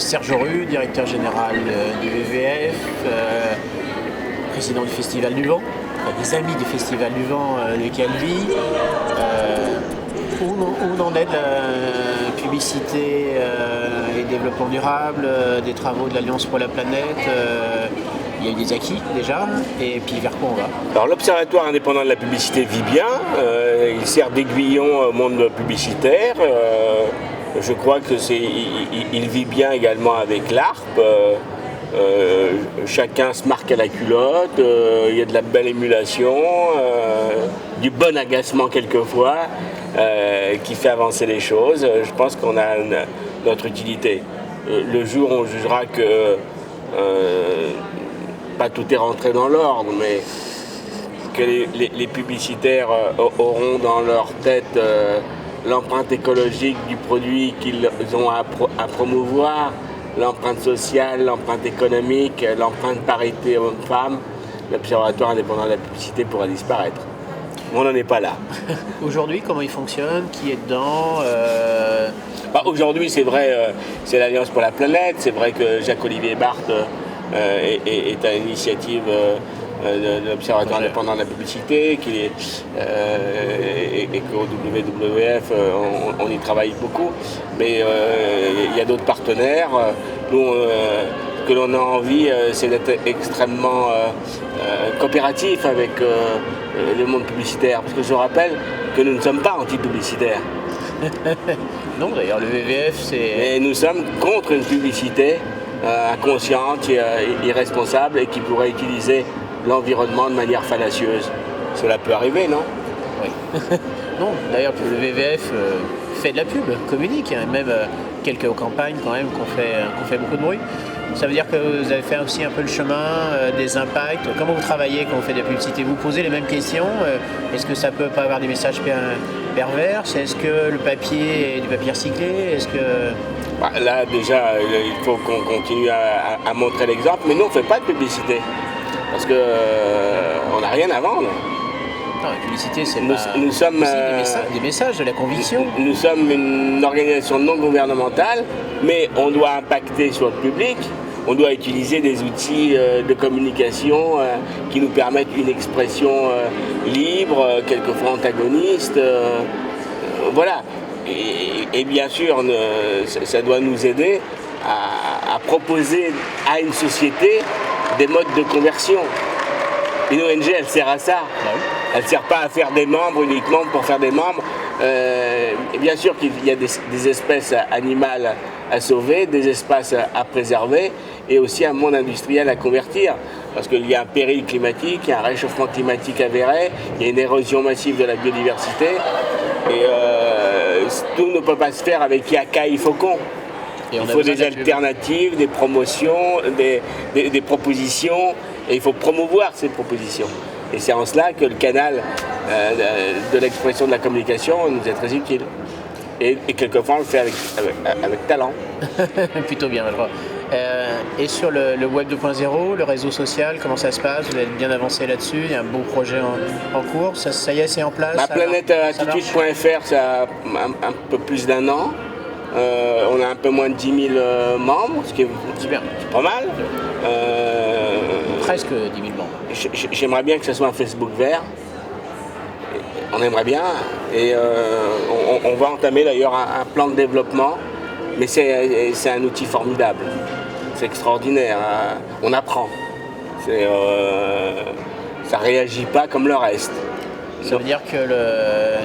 Serge Roru, directeur général du WWF, président du Festival du Vent, des amis du Festival du Vent de Calvi. Où en est de la publicité et développement durable, des travaux de l'Alliance pour la planète? Il y a eu des acquis déjà, et puis vers quoi on va? Alors l'Observatoire indépendant de la publicité vit bien, il sert d'aiguillon au monde publicitaire. Je crois que il vit bien également avec l'ARP. Chacun se marque à la culotte, il y a de la belle émulation, du bon agacement quelquefois, qui fait avancer les choses. Je pense qu'on a notre utilité. Le jour où on jugera que pas tout est rentré dans l'ordre, mais que les publicitaires auront dans leur tête l'empreinte écologique du produit qu'ils ont à promouvoir, l'empreinte sociale, l'empreinte économique, l'empreinte parité homme-femme, l'Observatoire indépendant de la publicité pourra disparaître. On n'en est pas là. Aujourd'hui, comment il fonctionne? Qui est dedans? Aujourd'hui, c'est vrai, c'est l'Alliance pour la planète. C'est vrai que Jacques-Olivier Barthes est à l'initiative de l'Observatoire indépendant de la publicité, et qu'au WWF, on y travaille beaucoup. Mais il y a d'autres partenaires. Nous, ce que l'on a envie, c'est d'être extrêmement coopératif avec le monde publicitaire. Parce que je rappelle que nous ne sommes pas anti-publicitaires. Non, d'ailleurs, le WWF, c'est... Mais nous sommes contre une publicité inconsciente, irresponsable et qui pourrait utiliser l'environnement de manière fallacieuse. Cela peut arriver, non? Oui. Non, d'ailleurs, le WWF fait de la pub, communique, hein, même quelques campagnes quand même qu'on fait beaucoup de bruit. Ça veut dire que vous avez fait aussi un peu le chemin des impacts. Comment vous travaillez quand vous faites de la publicité? Vous posez les mêmes questions. Est-ce que ça peut pas avoir des messages pervers? Est-ce que le papier est du papier recyclé? Est-ce que... Là, déjà, il faut qu'on continue à montrer l'exemple. Mais nous, on ne fait pas de publicité. Parce qu'on n'a rien à vendre. Non, la publicité, c'est nous sommes des messages, de la conviction. Nous sommes une organisation non gouvernementale, mais on doit impacter sur le public. On doit utiliser des outils de communication qui nous permettent une expression libre, quelquefois antagoniste. Voilà. Et bien sûr, ça doit nous aider à proposer à une société des modes de conversion. Une ONG, elle sert à ça. Elle ne sert pas à faire des membres uniquement pour faire des membres. Bien sûr qu'il y a des espèces animales à sauver, des espaces à préserver et aussi un monde industriel à convertir. Parce qu'il y a un péril climatique, il y a un réchauffement climatique avéré, il y a une érosion massive de la biodiversité. Et tout ne peut pas se faire avec Yaka et Faucon. Il faut des alternatives, des promotions, des propositions, et il faut promouvoir ces propositions. Et c'est en cela que le canal de l'expression de la communication nous est très utile. Et quelquefois on le fait avec talent. Plutôt bien, je crois. Et sur le Web 2.0, le réseau social, comment ça se passe? Vous êtes bien avancé là-dessus? Il y a un beau projet en cours. Ça y est, c'est en place? Planèteattitude.fr, ça a un peu plus d'1 an. On a un peu moins de 10 000 membres, ce qui est pas mal. Presque 10 000 membres. J'aimerais bien que ce soit un Facebook vert. On aimerait bien. Et on va entamer d'ailleurs un plan de développement. Mais c'est un outil formidable. C'est extraordinaire. On apprend. Ça réagit pas comme le reste. Ça veut dire que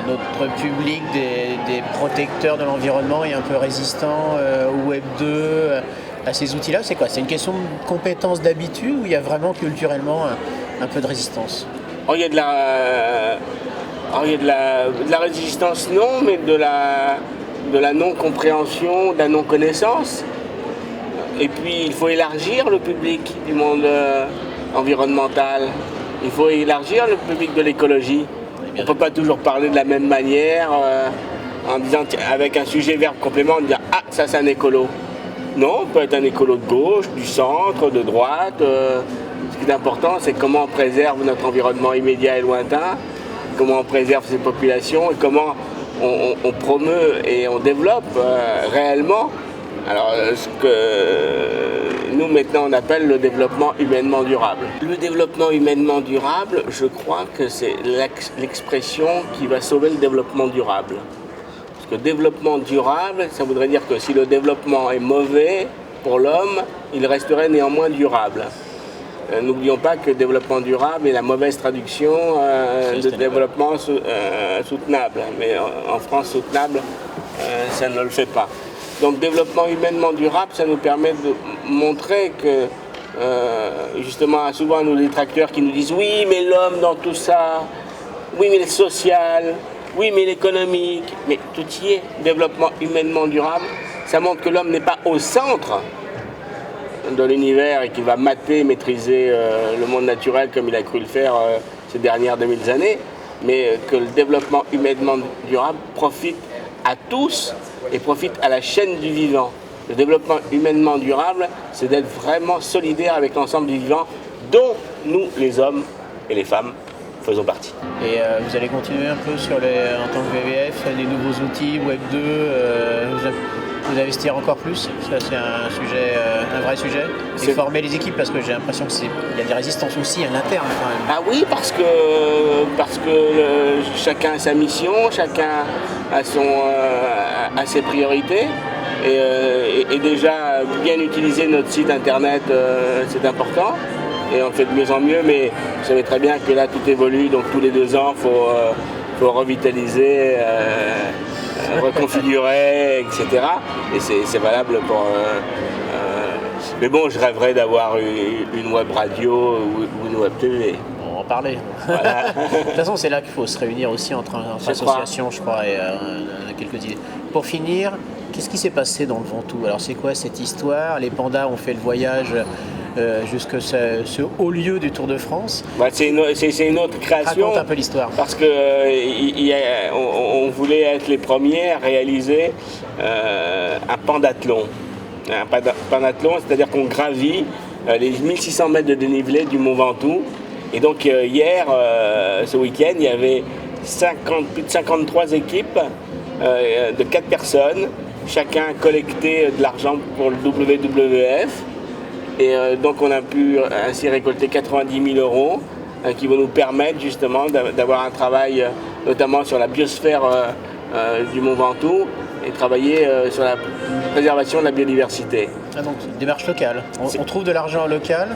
notre public des protecteurs de l'environnement est un peu résistant au Web 2, à ces outils-là. C'est quoi? C'est une question de compétence, d'habitude, ou il y a vraiment culturellement un peu de résistance? Il y a de la résistance, non, mais de la non-compréhension, de la non-connaissance. Et puis il faut élargir le public du monde environnemental. Il faut élargir le public de l'écologie. On ne peut pas toujours parler de la même manière en disant avec un sujet verbe complément, on dit ah ça c'est un écolo. Non, on peut être un écolo de gauche, du centre, de droite. Ce qui est important, c'est comment on préserve notre environnement immédiat et lointain, comment on préserve ses populations et comment on promeut et on développe réellement Alors, ce que nous maintenant on appelle le développement humainement durable. Le développement humainement durable, je crois que c'est l'expression qui va sauver le développement durable. Parce que développement durable, ça voudrait dire que si le développement est mauvais pour l'homme, il resterait néanmoins durable. N'oublions pas que développement durable est la mauvaise traduction de développement soutenable. Mais en France, soutenable, ça ne le fait pas. Donc développement humainement durable, ça nous permet de montrer que, justement, souvent nos détracteurs qui nous disent « Oui, mais l'homme dans tout ça, oui, mais le social, oui, mais l'économique, mais tout y est. Développement humainement durable, ça montre que l'homme n'est pas au centre de l'univers et qui va mater, maîtriser le monde naturel comme il a cru le faire ces dernières 2000 années, mais que le développement humainement durable profite à tous et profite à la chaîne du vivant. Le développement humainement durable, c'est d'être vraiment solidaire avec l'ensemble du vivant dont nous, les hommes et les femmes, faisons partie. Et vous allez continuer un peu sur en tant que VVF, des nouveaux outils, Web 2, vous investir encore plus? Ça c'est un vrai sujet. Et former les équipes, parce que j'ai l'impression qu'il y a des résistances aussi à l'interne quand même. Ah oui, parce que chacun a sa mission, chacun a ses priorités. Et déjà, bien utiliser notre site internet, c'est important. Et on le fait de mieux en mieux, mais vous savez très bien que là tout évolue, donc tous les 2 ans, il faut revitaliser, reconfigurer, etc. Et c'est valable pour... mais bon, je rêverais d'avoir une web radio ou une web TV. On va en parler. Voilà. De toute façon, c'est là qu'il faut se réunir aussi entre associations, je crois, et on a quelques idées. Pour finir, qu'est-ce qui s'est passé dans le Ventoux? Alors c'est quoi cette histoire? Les pandas ont fait le voyage jusque ce haut lieu du Tour de France. Bah, c'est une autre création. Raconte un peu l'histoire. Parce qu'on voulait être les premiers à réaliser un pendathlon. Un pendathlon, c'est-à-dire qu'on gravit les 1600 mètres de dénivelé du Mont Ventoux. Et donc hier, ce week-end, il y avait plus de 53 équipes de 4 personnes. Chacun collectait de l'argent pour le WWF. Et donc on a pu ainsi récolter 90 000 € qui vont nous permettre justement d'avoir un travail notamment sur la biosphère du Mont Ventoux et travailler sur la préservation de la biodiversité. Ah donc démarche locale. On trouve de l'argent local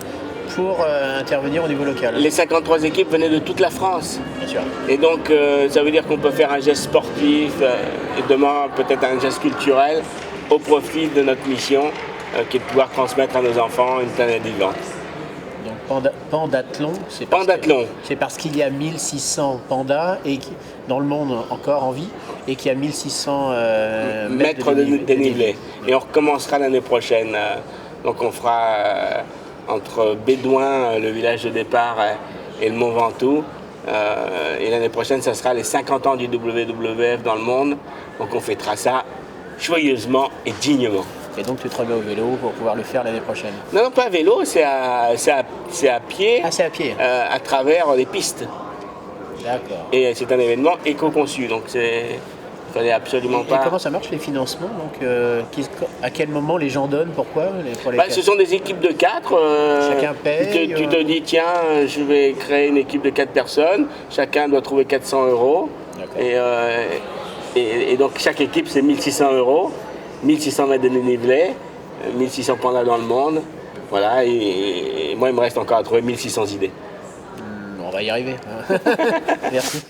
pour intervenir au niveau local. Les 53 équipes venaient de toute la France. Bien sûr. Et donc ça veut dire qu'on peut faire un geste sportif et demain peut-être un geste culturel au profit de notre mission qui est de pouvoir transmettre à nos enfants une planète vivante. Donc pendathlon, c'est parce qu'il y a 1600 pandas dans le monde encore en vie et qu'il y a 1600 mètres de dénivelé. Et on recommencera l'année prochaine. Donc on fera entre Bédouin, le village de départ, et le Mont Ventoux. Et l'année prochaine, ça sera les 50 ans du WWF dans le monde. Donc on fêtera ça joyeusement et dignement. Et donc tu te remets au vélo pour pouvoir le faire l'année prochaine? Non, pas à vélo, c'est à pied. Ah, c'est à pied. À travers les pistes. D'accord. Et c'est un événement éco-conçu, donc il fallait absolument pas... Et comment ça marche les financements? Donc, à quel moment les gens donnent? Pourquoi Ce sont des équipes de 4. Chacun paye. Tu te dis, tiens, je vais créer une équipe de 4 personnes. Chacun doit trouver 400 €. Et donc chaque équipe, c'est 1600 €. 1600 mètres de dénivelé, 1600 pandas dans le monde. Voilà, et moi, il me reste encore à trouver 1600 idées. On va y arriver. Merci.